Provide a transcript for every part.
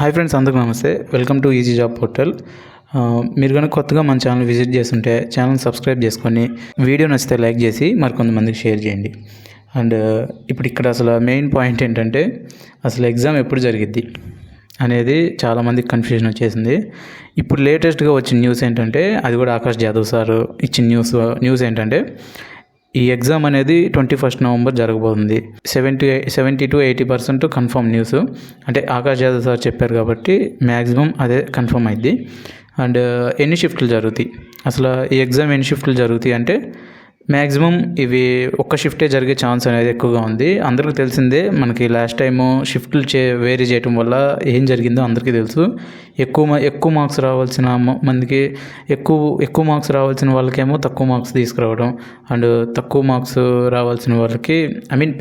Hi friends, అందరికీ నమస్తే. Welcome to easy job portal. మీరు కనుక కొత్తగా మన ఛానల్ విజిట్ చేస్తుంటే ఛానల్ సబ్స్క్రైబ్ చేసుకొని వీడియో నచ్చితే లైక్ చేసి మరికొంతమందికి షేర్ చేయండి. అండ్ ఇప్పుడు ఇక్కడ అసలు మెయిన్ పాయింట్ ఏంటంటే అసలు ఎగ్జామ్ ఎప్పుడు జరిగిద్ది అనేది చాలామందికి కన్ఫ్యూజన్ వచ్చేసింది. ఇప్పుడు లేటెస్ట్గా వచ్చిన న్యూస్ ఏంటంటే, అది కూడా ఆకాష్ జాదవ్ సార్ ఇచ్చిన న్యూస్ ఏంటంటే, ఈ ఎగ్జామ్ అనేది 21 నవంబర్ జరగబోతుంది. 70 to 80% కన్ఫర్మ్ న్యూస్. అంటే ఆకాష్ జాదవ్ సార్ చెప్పారు కాబట్టి మ్యాక్సిమం అదే కన్ఫర్మ్ అయింది. అండ్ ఎన్ని షిఫ్ట్లు జరుగుతాయి, అసలు ఈ ఎగ్జామ్ ఎన్ని షిఫ్ట్లు జరుగుతాయి అంటే మ్యాక్సిమం ఇవి ఒక్క షిఫ్టే జరిగే ఛాన్స్ అనేది ఎక్కువగా ఉంది. అందరికీ తెలిసిందే, మనకి లాస్ట్ టైము షిఫ్ట్లు వేరీ చేయటం వల్ల ఏం జరిగిందో అందరికీ తెలుసు. ఎక్కువ మార్క్స్ రావాల్సిన మందికి ఎక్కువ మార్క్స్ రావాల్సిన వాళ్ళకేమో తక్కువ మార్క్స్ తీసుకురావడం, అండ్ తక్కువ మార్క్స్ రావాల్సిన వాళ్ళకి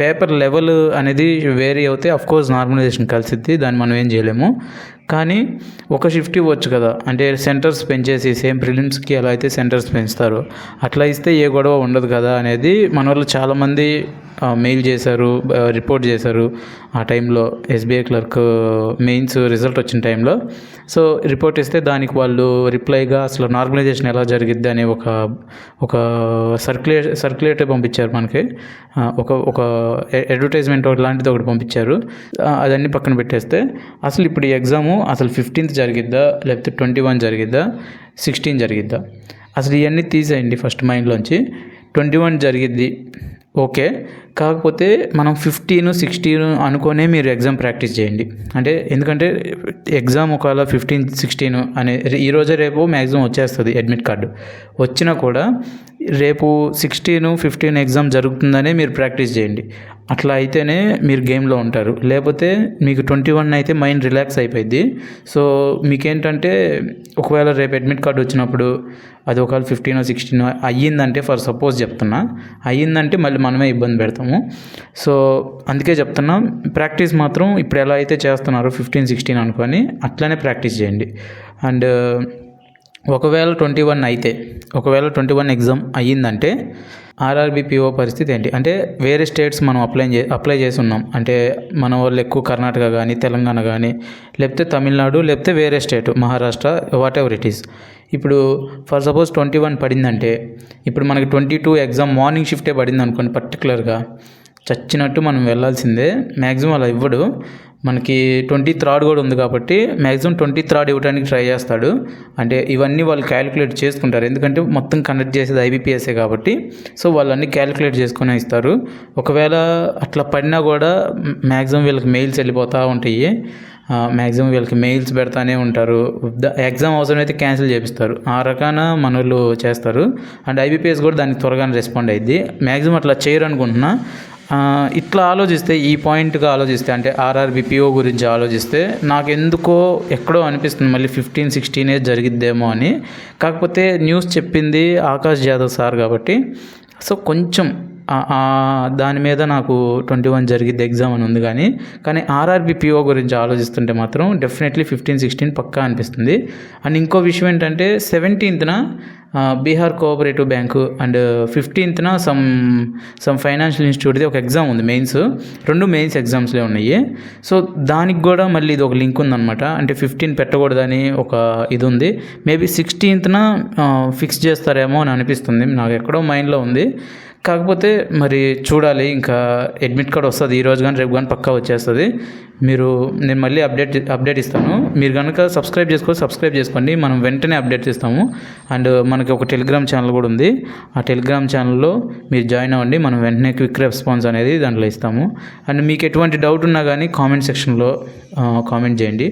పేపర్ లెవెల్ అనేది వేరీ అవుతే అఫ్కోర్స్ నార్మలైజేషన్ కలిసిద్ది, దాన్ని మనం ఏం చేయలేము. కానీ ఒక షిఫ్ట్ ఇవ్వచ్చు కదా, అంటే సెంటర్స్ పెంచేసి సేమ్ ప్రిలిమ్స్కి ఎలా అయితే సెంటర్స్ పెంచుతారో అట్లా ఇస్తే ఏ గొడవ ఉండదు కదా అనేది మన వాళ్ళు చాలామంది మెయిల్ చేశారు, రిపోర్ట్ చేశారు. ఆ టైంలో ఎస్బీఐ క్లర్క్ మెయిన్స్ రిజల్ట్ వచ్చిన టైంలో సో రిపోర్ట్ ఇస్తే దానికి వాళ్ళు రిప్లైగా అసలు నార్మలైజేషన్ ఎలా జరిగిద్ది అనే ఒక సర్క్యులేటర్ పంపించారు మనకి. ఒక అడ్వర్టైజ్మెంట్ లాంటిది ఒకటి పంపించారు. అదన్నీ పక్కన పెట్టేస్తే అసలు ఇప్పుడు ఈ ఎగ్జాము అసలు 15th జరిగిద్దా, లేకపోతే 21 జరిగిద్దా, 16 జరిగిద్దా, అసలు ఇవన్నీ తీసేయండి ఫస్ట్ మైండ్లోంచి. 21 జరిగిద్ది ఓకే, కాకపోతే మనం 15, 16 అనుకునే మీరు ఎగ్జామ్ ప్రాక్టీస్ చేయండి. అంటే ఎందుకంటే ఎగ్జామ్ ఒకవేళ 15, 16 అనే ఈరోజే రేపు మ్యాక్సిమం వచ్చేస్తుంది అడ్మిట్ కార్డు. వచ్చినా కూడా రేపు 16, 15 ఎగ్జామ్ జరుగుతుందనే మీరు ప్రాక్టీస్ చేయండి. అట్లా అయితేనే మీరు గేమ్లో ఉంటారు. లేకపోతే మీకు 21 అయితే మైండ్ రిలాక్స్ అయిపోయింది. సో మీకేంటంటే ఒకవేళ రేపు అడ్మిట్ కార్డు వచ్చినప్పుడు అది ఒకవేళ 15, 16 అయ్యిందంటే, ఫర్ సపోజ్ చెప్తున్నా, అయ్యిందంటే మళ్ళీ మనమే ఇబ్బంది పెడతాము. సో అందుకే చెప్తున్నా, ప్రాక్టీస్ మాత్రం ఇప్పుడు ఎలా అయితే చేస్తున్నారో 15, 16 అనుకొని అట్లనే ప్రాక్టీస్ చేయండి. అండ్ ఒకవేళ 21 ఎగ్జామ్ అయ్యిందంటే ఆర్ఆర్బీపీఓ పరిస్థితి ఏంటి అంటే, వేరే స్టేట్స్ మనం అప్లై చేసి ఉన్నాం అంటే మన వాళ్ళు ఎక్కువ కర్ణాటక కానీ, తెలంగాణ కానీ, లేకపోతే తమిళనాడు, లేకపోతే వేరే state Maharashtra, what ever it is. ఇప్పుడు ఫర్ సపోజ్ 21 పడిందంటే ఇప్పుడు మనకి 22 ఎగ్జామ్ మార్నింగ్ షిఫ్టే పడింది అనుకోండి, పర్టికులర్గా చచ్చినట్టు మనం వెళ్ళాల్సిందే. మ్యాక్సిమం అలా ఇవ్వడు. మనకి 23rd కూడా ఉంది కాబట్టి మ్యాక్సిమం 23rd ఇవ్వడానికి ట్రై చేస్తాడు. అంటే ఇవన్నీ వాళ్ళు క్యాలిక్యులేట్ చేసుకుంటారు, ఎందుకంటే మొత్తం కండక్ట్ చేసేది ఐబీపీఎస్ఏ కాబట్టి. సో వాళ్ళన్నీ క్యాలిక్యులేట్ చేసుకునే ఇస్తారు. ఒకవేళ అట్లా పడినా కూడా మ్యాక్సిమం వీళ్ళకి మెయిల్స్ వెళ్ళిపోతూ ఉంటాయి. మ్యాక్సిమం వీళ్ళకి మెయిల్స్ పెడతానే ఉంటారు. ఎగ్జామ్ అవసరం అయితే క్యాన్సిల్ చేపిస్తారు. ఆ రకాన మన వాళ్ళు చేస్తారు. అండ్ ఐబీపీఎస్ కూడా దానికి త్వరగానే రెస్పాండ్ అయ్యిద్ది. మ్యాక్సిమం అట్లా చేయరు అనుకుంటున్నా. ఇట్లా ఆలోచిస్తే, ఈ పాయింట్గా ఆలోచిస్తే, అంటే ఆర్ఆర్బీపీఓ గురించి ఆలోచిస్తే నాకు ఎందుకో ఎక్కడో అనిపిస్తుంది మళ్ళీ 15, 16 జరిగిద్దేమో అని. కాకపోతే న్యూస్ చెప్పింది ఆకాష్ జాదవ్ సార్ కాబట్టి సో కొంచెం దాని మీద నాకు 21 జరిగిద్ది ఎగ్జామ్ అని ఉంది. కానీ ఆర్ఆర్బీపీఓ గురించి ఆలోచిస్తుంటే మాత్రం డెఫినెట్లీ 15, 16 పక్కా అనిపిస్తుంది. అండ్ ఇంకో విషయం ఏంటంటే 17th Bihar cooperative bank and 15th some financial ఇన్స్టిట్యూట్ది ఒక ఎగ్జామ్ ఉంది, మెయిన్స్. 2 మెయిన్స్ ఎగ్జామ్స్లే ఉన్నాయి. సో దానికి కూడా మళ్ళీ ఇది ఒక లింక్ ఉందన్నమాట. అంటే 15 పెట్టకూడదని ఒక ఇది ఉంది. మేబీ 16th ఫిక్స్ చేస్తారేమో అని అనిపిస్తుంది, నాకు ఎక్కడో మైండ్లో ఉంది. కాకపోతే మరి చూడాలి, ఇంకా అడ్మిట్ కార్డ్ వస్తుంది ఈరోజు కానీ రేపు కానీ పక్కా వచ్చేస్తుంది. నేను మళ్ళీ అప్డేట్ ఇస్తాను. మీరు కనుక సబ్స్క్రైబ్ చేసుకోండి, మనం వెంటనే అప్డేట్ ఇస్తాము. అండ్ మనకి ఒక టెలిగ్రామ్ ఛానల్ కూడా ఉంది. ఆ టెలిగ్రామ్ ఛానల్లో మీరు జాయిన్ అవ్వండి, మనం వెంటనే క్విక్ రెస్పాన్స్ అనేది దాంట్లో ఇస్తాము. అండ్ మీకు ఎటువంటి డౌట్ ఉన్నా కానీ కామెంట్ సెక్షన్లో కామెంట్ చేయండి.